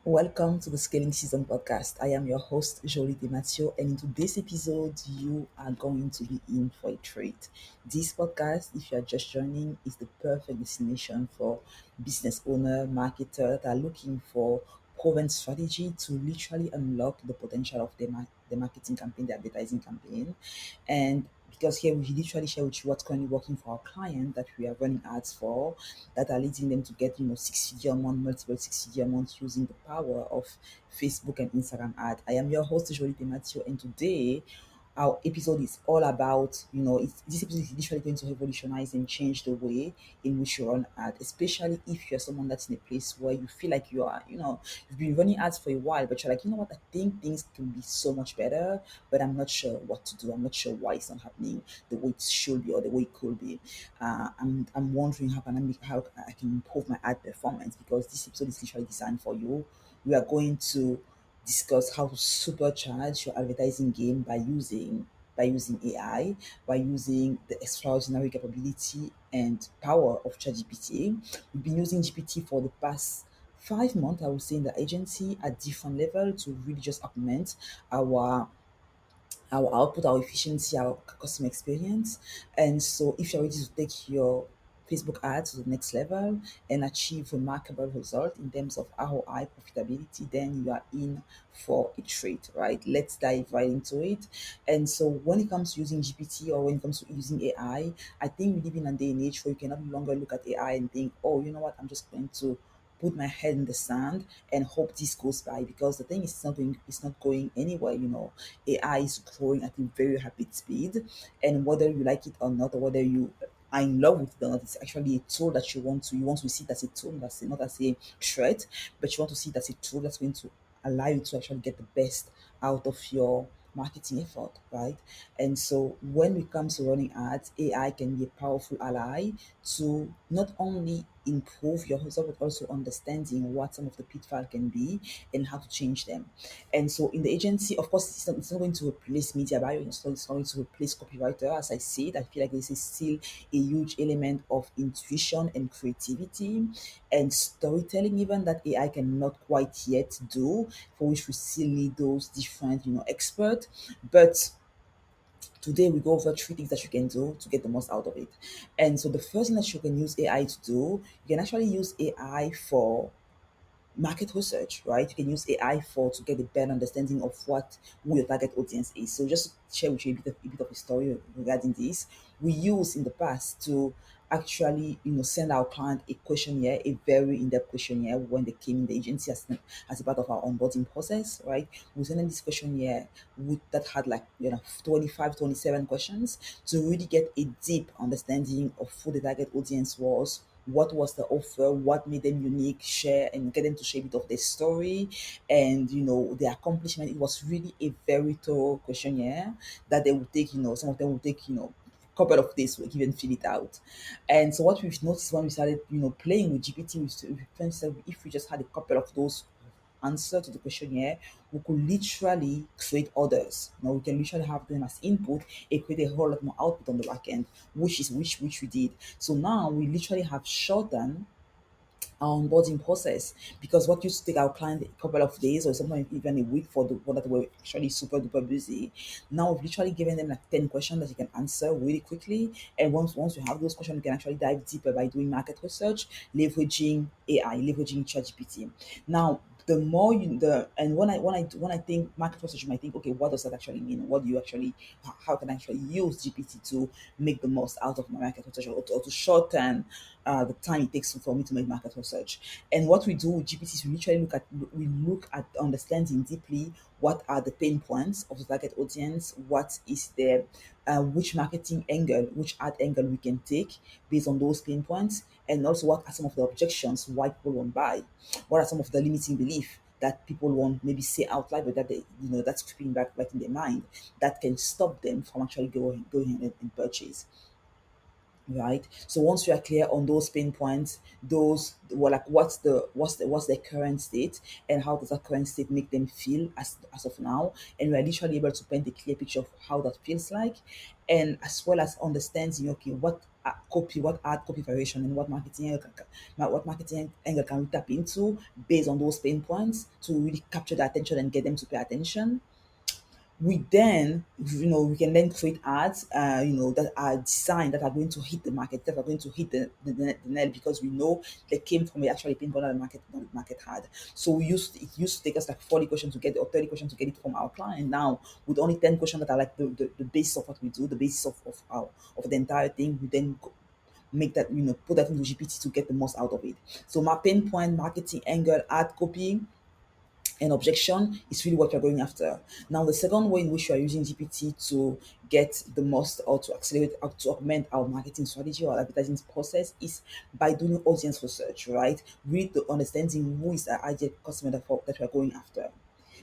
Welcome to the Scaling Season podcast. I am your host, Joly Tematio, and in today's episode, you are going to be in for a treat. This podcast, if you are just joining, is the perfect destination for business owner, marketer that are looking for proven strategy to literally unlock the potential of the marketing campaign, the advertising campaign, and because here we literally share with you what's currently working for our client that we are running ads for that are leading them to get 6 figure a month, multiple 6 figure a month using the power of Facebook and Instagram ad. I am your host Joly Tematio, and today our episode is all about this episode is literally going to revolutionize and change the way in which you run ad, especially if you're someone that's in a place where you feel like you've been running ads for a while, but you're like, you know what, I think things can be so much better, but I'm not sure what to do. I'm not sure why it's not happening the way it should be or the way it could be. I'm wondering how I can improve my ad performance, because this episode is literally designed for you. We are going to discuss how to supercharge your advertising game by using AI, by using the extraordinary capability and power of ChatGPT. We've been using GPT for the past 5 months, I would say, in the agency at different level to really just augment our our output, our efficiency, our customer experience. And so, if you're ready to take your Facebook ads to the next level and achieve remarkable result in terms of ROI profitability, then you are in for a treat, right? Let's dive right into it. And so, when it comes to using GPT or when it comes to using I think we live in a day and age where you can no longer look at AI and think, oh, you know what, I'm just going to put my head in the sand and hope this goes by, because the thing is it's not going anywhere. AI is growing at a very rapid speed, and whether you like it or not, or whether you are in love with it or not, it's actually a tool that you want to see it as a tool, not as a threat, but you want to see it as a tool that's going to allow you to actually get the best out of your marketing effort, right? And so when it comes to running ads, AI can be a powerful ally to not only improve your result, but also understanding what some of the pitfall can be and how to change them. And so in the agency, of course, it's not going to replace media buyer, it's not going to replace copywriter. As I said, I feel like this is still a huge element of intuition and creativity and storytelling, even that AI cannot quite yet do, for which we still need those different, experts. But today we go over three things that you can do to get the most out of it. And so the first thing that you can use AI to do, you can actually use AI for market research, right? You can use AI for to get a better understanding of what who your target audience is. So just to share with you a bit of a story regarding this. We used in the past to actually send our client a questionnaire, a very in-depth questionnaire when they came in the agency as a part of our onboarding process, right? We send them this questionnaire that had like 25, 27 questions to really get a deep understanding of who the target audience was, what was the offer, what made them unique, share and get them to share a bit of their story and their accomplishment. It was really a very thorough questionnaire that they would take, some of them would take, a couple of days to even fill it out. And so what we've noticed when we started, playing with GPT, we found that if we just had a couple of those answer to the questionnaire, we could literally create others. Now we can literally have them as input and create a whole lot more output on the back end, which we did. So now we literally have shortened our onboarding process, because what used to take our client a couple of days or sometimes even a week for the one that were actually super duper busy, now we've literally given them like 10 questions that you can answer really quickly. And once you have those questions, you can actually dive deeper by doing market research, leveraging AI, leveraging ChatGPT. Now the more you the and when I think market research, you might think, okay, what does that actually mean? What do you actually how can I actually use GPT to make the most out of my market research, or to shorten the time it takes for me to make market research? And what we do with GPT is we look at understanding deeply what are the pain points of the target audience, what is their which marketing angle, which ad angle we can take based on those pain points, and also what are some of the objections why people won't buy, what are some of the limiting belief that people won't maybe say out loud, but that that's creeping back in their mind, that can stop them from actually going and purchase, right? So once we are clear on those pain points, those well, like what's the current state, and how does that current state make them feel as of now, and we are literally able to paint a clear picture of how that feels like, and as well as understanding, okay, what copy, what ad copy variation, and what marketing angle can we tap into based on those pain points to really capture the attention and get them to pay attention. We then, we can then create ads, that are designed, that are going to hit the market, that are going to hit the nail, because we know they came from actually pinpoint that the market had. So it used to take us like 40 questions to get it, or 30 questions to get it from our client. Now, with only 10 questions that are like the basis of what we do, the basis of the entire thing, we then make that, put that into GPT to get the most out of it. So my pinpoint, marketing angle, ad copy, and objection is really what you're going after. Now, the second way in which you are using GPT to get the most, or to accelerate, or to augment our marketing strategy or advertising process, is by doing audience research, right? Really the understanding who is the ideal customer that we're going after.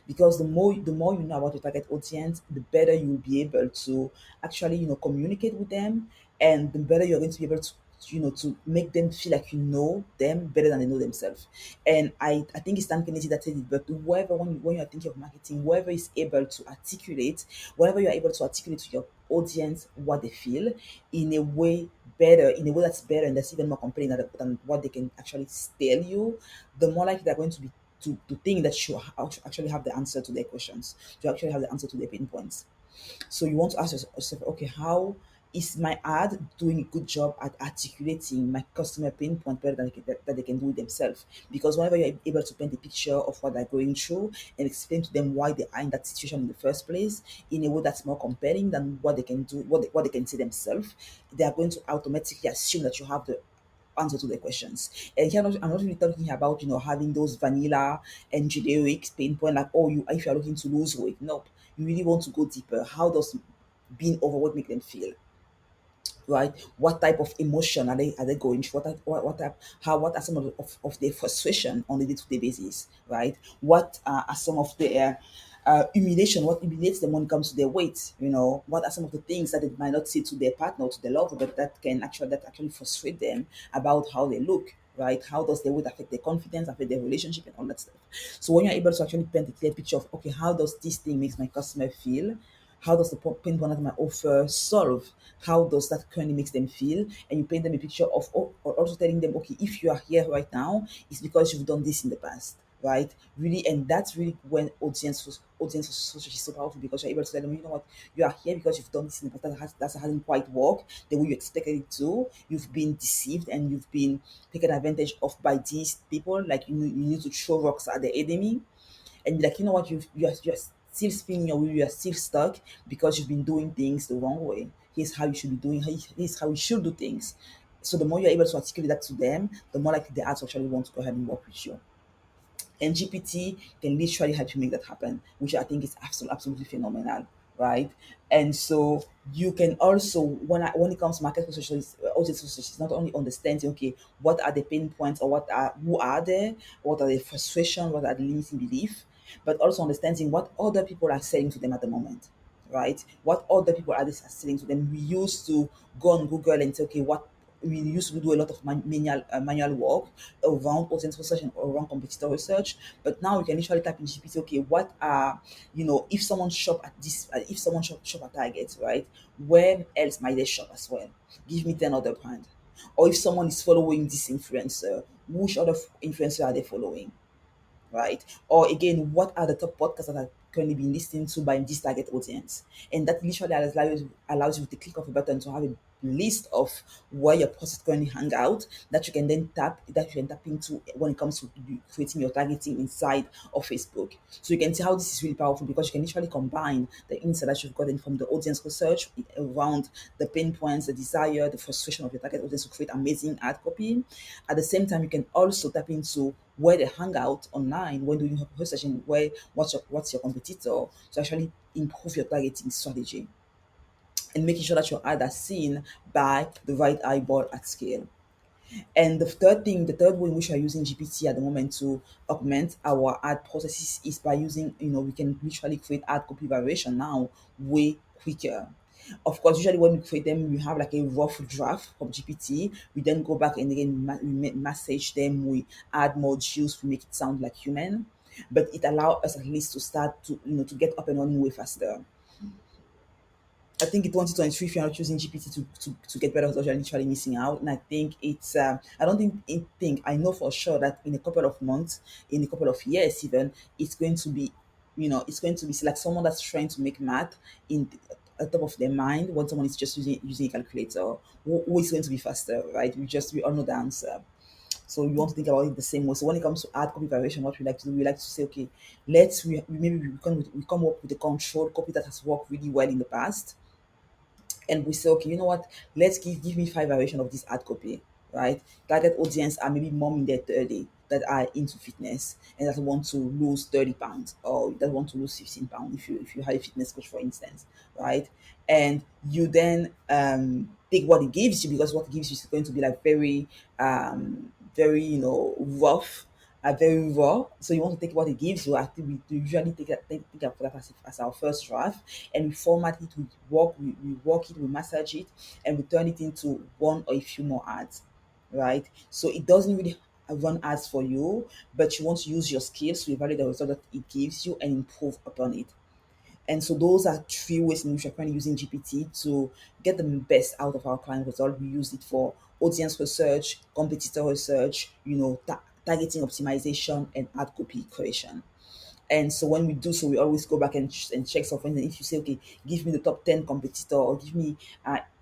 Because the more you know about your target audience, the better you'll be able to actually, communicate with them, and the better you're going to be able to, to make them feel like you know them better than they know themselves. And I think it's Dan Kennedy that said it, but whoever, when you're thinking of marketing, whoever is able to articulate, whenever you're able to articulate to your audience what they feel in a way in a way that's better and that's even more compelling than what they can actually tell you, the more likely they're going to be to think that you actually have the answer to their questions, to actually have the answer to their pain points. So you want to ask yourself, okay, how is my ad doing a good job at articulating my customer pain point better than that they can do it themselves? Because whenever you're able to paint a picture of what they're going through and explain to them why they are in that situation in the first place in a way that's more compelling than what they can do, what they can say themselves, they are going to automatically assume that you have the answer to the questions. And here, I'm not really talking about, having those vanilla and generic pain point like, oh, you if you're looking to lose weight. Nope. You really want to go deeper. How does being overweight make them feel? Right? What type of emotion are they going through? What are some of their frustration on a day-to-day basis? Right? What are some of their humiliation? What humiliates them when it comes to their weight? What are some of the things that they might not say to their partner or to their lover, but that actually frustrate them about how they look? Right? How does their weight affect their confidence, affect their relationship, and all that stuff? So when you're able to actually paint a clear picture of, okay, how does this thing makes my customer feel? How does the pain point that my offer solve? How does that currently makes them feel? And you paint them a picture of, or also telling them, okay, if you are here right now, it's because you've done this in the past, right? Really, and that's really when audience research is so powerful, because you're able to tell them, you know what, you are here because you've done this in the past that hasn't quite worked the way you expected it to. You've been deceived and you've been taken advantage of by these people. Like, you need to throw rocks at the enemy, and be like, you know what, you're still spinning your wheel, you're still stuck because you've been doing things the wrong way. Here's how you should be doing. Here's how you should do things. So the more you're able to articulate that to them, the more likely the ads actually want to go ahead and work with you. And GPT can literally help you make that happen, which I think is absolutely phenomenal, right? And so you can also, when it comes to market research, audience research is not only understanding, okay, what are the pain points, or who are they, what are the frustration, what are the limiting belief, but also understanding what other people are saying to them at the moment, right? What other people are saying to them. We used to go on Google and say, okay, what we used to do a lot of manual work around audience research and around competitor research, but now we can literally type in GPT. Okay, what are, if someone shop at this, if someone shop at Target, right? Where else might they shop as well? Give me 10 other brand. Or if someone is following this influencer, which other influencer are they following? Right? Or again, what are the top podcasts that are currently being listened to by this target audience? And that literally allows you with the click of a button to have a list of where your posts currently hang out, that you can tap into when it comes to you creating your targeting inside of Facebook. So you can see how this is really powerful, because you can literally combine the insight that you've gotten from the audience research around the pain points, the desire, the frustration of your target audience to create amazing ad copy. At the same time, you can also tap into where they hang out online when doing research, and what's your competitor, to actually improve your targeting strategy and making sure that your ad are seen by the right eyeball at scale. And the third way in which we are using GPT at the moment to augment our ad processes is by using, we can literally create ad copy variation now way quicker. Of course, usually when we create them, we have like a rough draft from GPT. We then go back and again message them. We add more juice. We make it sound like human, but it allows us at least to start to get up and running way faster. I think in 2023, if you're not choosing GPT to get better results, you're literally missing out. And I think I don't think, I know for sure that in a couple of months, in a couple of years even, it's going to be, it's going to be like someone that's trying to make math in at the top of their mind when someone is just using a calculator. Who is going to be faster, right? We all know the answer. So you want to think about it the same way. So when it comes to add copy variation, what we like to do, we like to say, okay, maybe we come up with a controlled copy that has worked really well in the past, and we say, okay, you know what? Let's give me five variations of this ad copy, right? Target audience are maybe mom in their 30 that are into fitness and that want to lose 30 pounds, or that want to lose 15 pounds if you hire a fitness coach, for instance, right? And you then take what it gives you, because what it gives you is going to be like very rough, very raw. So you want to take what it gives you. I think we usually take up that as our first draft, and we format it, we work it, we massage it, and we turn it into one or a few more ads, right? So it doesn't really run ads for you, but you want to use your skills to evaluate the result that it gives you and improve upon it. And so those are three ways in which we're currently using GPT to get the best out of our client result. We use it for audience research, competitor research, targeting optimization, and ad copy creation. And so when we do so, we always go back and check. So for instance, if you say, okay, give me the top 10 competitor, or give me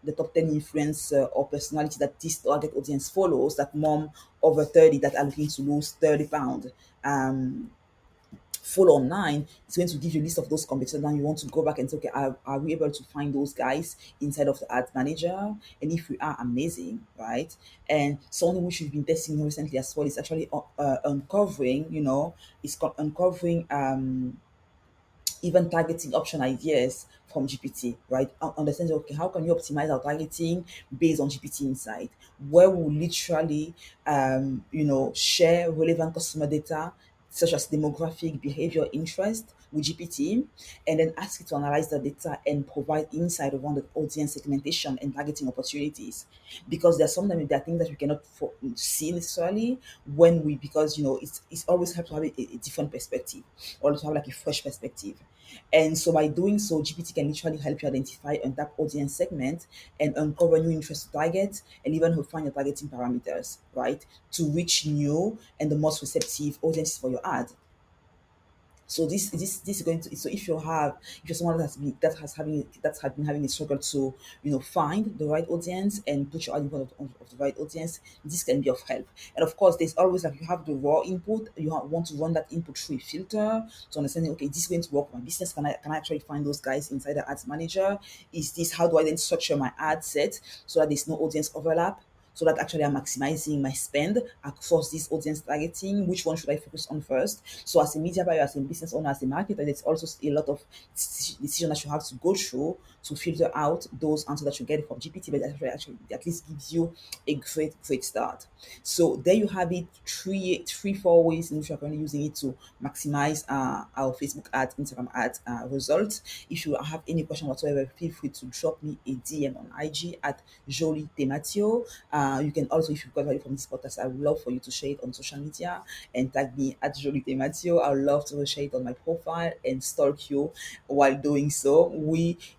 the top 10 influencer or personality that this target audience follows, that mom over 30 that are looking to lose 30 pounds, full online, it's going to give you a list of those competitors. Now you want to go back and say, okay, are we able to find those guys inside of the ads manager? And if we are, amazing, right? And something which we've been testing recently as well is actually uncovering, uncovering even targeting option ideas from GPT, right? Understand, okay, how can you optimize our targeting based on GPT Insight, where we literally, share relevant customer data such as demographic, behavior, interest with GPT, and then ask it to analyze the data and provide insight around the audience segmentation and targeting opportunities. Because sometimes there are things that we cannot see necessarily when we, because it's always helps to have a different perspective, or to have like a fresh perspective. And so by doing so, GPT can literally help you identify and tap audience segment and uncover new interest to target, and even refine your targeting parameters, right? To reach new and the most receptive audiences for your ad. So this is going to, so if you're someone that has been having a struggle to find the right audience and put your ad in front of the right audience, this can be of help. And of course, there's always, like, you have the raw input. Want to run that input through a filter to understanding, okay, this is going to work for my business. Can I actually find those guys inside the ads manager? Is this, how do I then structure my ad set so that there's no audience overlap, so that actually I'm maximizing my spend across this audience targeting? Which one should I focus on first? So as a media buyer, as a business owner, as a marketer, there's also a lot of decision that you have to go through to filter out those answers that you get from GPT, but actually at least gives you a great start. So there you have it, three, 4 ways in which we're currently using it to maximize our Facebook ads, Instagram ads results. If you have any question whatsoever, feel free to drop me a DM on IG at Joly Tematio. You can also, if you've got value from this podcast, I would love for you to share it on social media and tag me at Joly Tematio. I would love to share it on my profile and stalk you while doing so.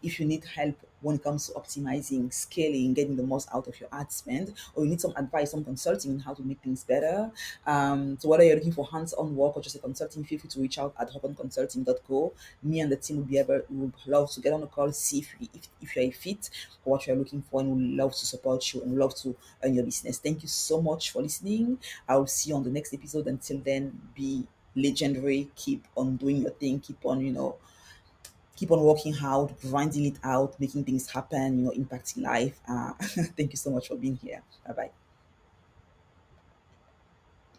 If you need help when it comes to optimizing, scaling, getting the most out of your ad spend, or you need some advice, some consulting on how to make things better. So whether you're looking for hands-on work or just a consulting, feel free to reach out at hoponconsulting.co. Me and the team would love to get on a call, see if you're a fit for what you're looking for, and would love to support you and would love to earn your business. Thank you so much for listening. I will see you on the next episode. Until then, be legendary. Keep on doing your thing. Keep on working hard, grinding it out, making things happen, impacting life. Thank you so much for being here. Bye bye.